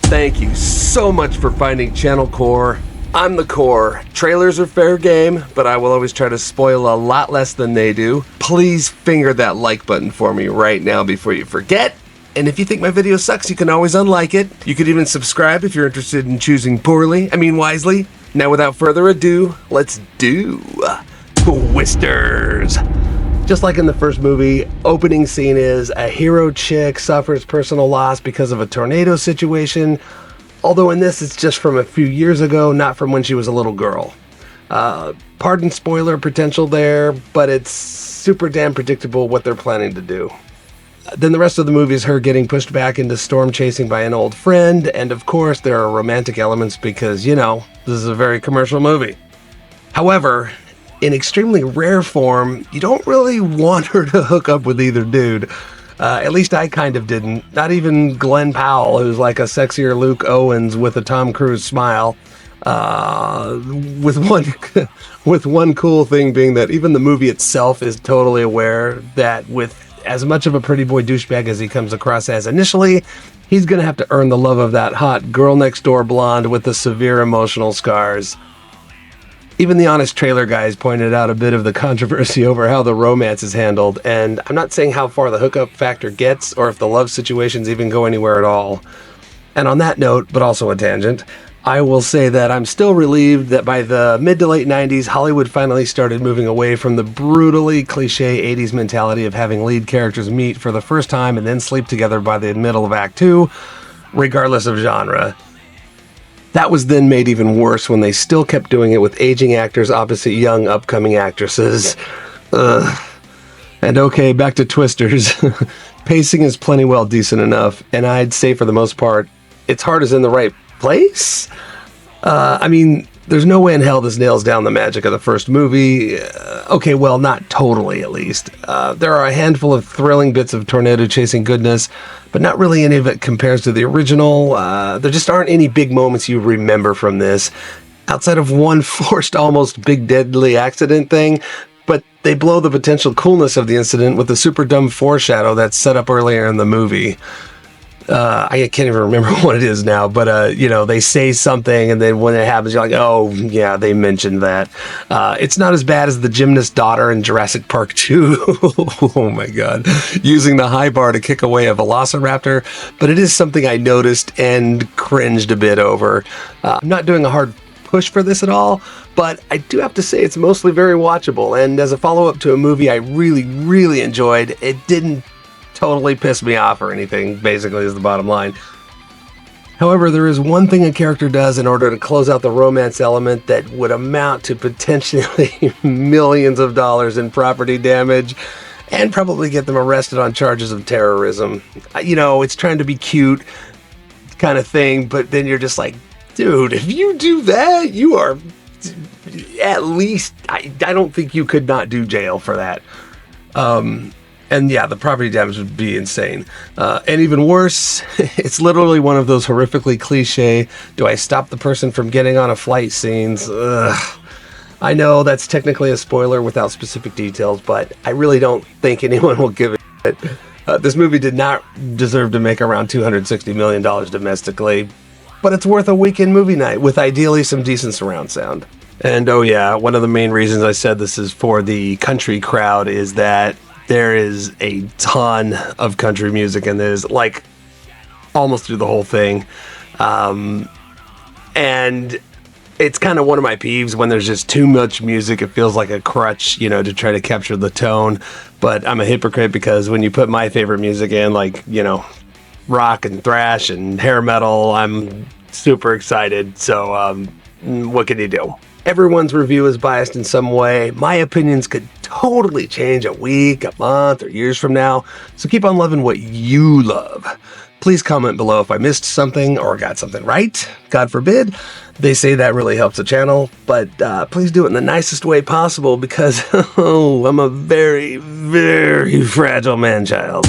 Thank you so much for finding Channel Core. I'm the Core. Trailers are fair game, but I will always try to spoil a lot less than they do. Please finger that like button for me right now before you forget. And if you think my video sucks, you can always unlike it. You could even subscribe if you're interested in choosing wisely. Now without further ado, let's do Twisters. Just like in the first movie, opening scene is a hero chick suffers personal loss because of a tornado situation. Although in this, it's just from a few years ago, not from when she was a little girl. Pardon spoiler potential there, but it's super damn predictable what they're planning to do. Then the rest of the movie is her getting pushed back into storm chasing by an old friend, and of course there are romantic elements because, you know, this is a very commercial movie. However, in extremely rare form, you don't really want her to hook up with either dude. At least I kind of didn't. Not even Glenn Powell, who's like a sexier Luke Owens with a Tom Cruise smile. With one cool thing being that even the movie itself is totally aware that with as much of a pretty boy douchebag as he comes across as initially, he's going to have to earn the love of that hot girl next door blonde with the severe emotional scars. Even the honest trailer guys pointed out a bit of the controversy over how the romance is handled, and I'm not saying how far the hookup factor gets or if the love situations even go anywhere at all. And on that note, but also a tangent, I will say that I'm still relieved that by the mid to late 90s, Hollywood finally started moving away from the brutally cliche 80s mentality of having lead characters meet for the first time and then sleep together by the middle of Act 2, regardless of genre. That was then made even worse when they still kept doing it with aging actors opposite young, upcoming actresses. And okay, back to Twisters. Pacing is plenty well decent enough, and I'd say for the most part, its heart is in the right place. I mean, there's no way in hell this nails down the magic of the first movie. Okay, well, not totally, at least. There are a handful of thrilling bits of tornado-chasing goodness, but not really any of it compares to the original. There just aren't any big moments you remember from this, outside of one forced, almost big deadly accident thing, but they blow the potential coolness of the incident with a super dumb foreshadow that's set up earlier in the movie. I can't even remember what it is now, but, you know, they say something and then when it happens, you're like, oh, yeah, they mentioned that. It's not as bad as the gymnast daughter in Jurassic Park 2. Oh my God. Using the high bar to kick away a velociraptor, but it is something I noticed and cringed a bit over. I'm not doing a hard push for this at all, but I do have to say it's mostly very watchable, and as a follow-up to a movie I really, really enjoyed, it didn't totally pissed me off or anything, basically, is the bottom line. However, there is one thing a character does in order to close out the romance element that would amount to potentially millions of dollars in property damage and probably get them arrested on charges of terrorism. You know, it's trying to be cute kind of thing, but then you're just like, dude, if you do that, you are at least, I don't think you could not do jail for that. And yeah, the property damage would be insane. And even worse, it's literally one of those horrifically cliche, do I stop the person from getting on a flight scenes? Ugh. I know that's technically a spoiler without specific details, but I really don't think anyone will give it. This movie did not deserve to make around $260 million domestically, but it's worth a weekend movie night with ideally some decent surround sound. And oh yeah, one of the main reasons I said this is for the country crowd is that there is a ton of country music in this, like almost through the whole thing. And it's kind of one of my peeves when there's just too much music. It feels like a crutch, you know, to try to capture the tone. But I'm a hypocrite because when you put my favorite music in, like, you know, rock and thrash and hair metal, I'm super excited. So what can you do? Everyone's review is biased in some way. My opinions could totally change a week, a month, or years from now. So keep on loving what you love. Please comment below if I missed something or got something right. God forbid. They say that really helps the channel, but please do it in the nicest way possible because I'm a very, very fragile man-child.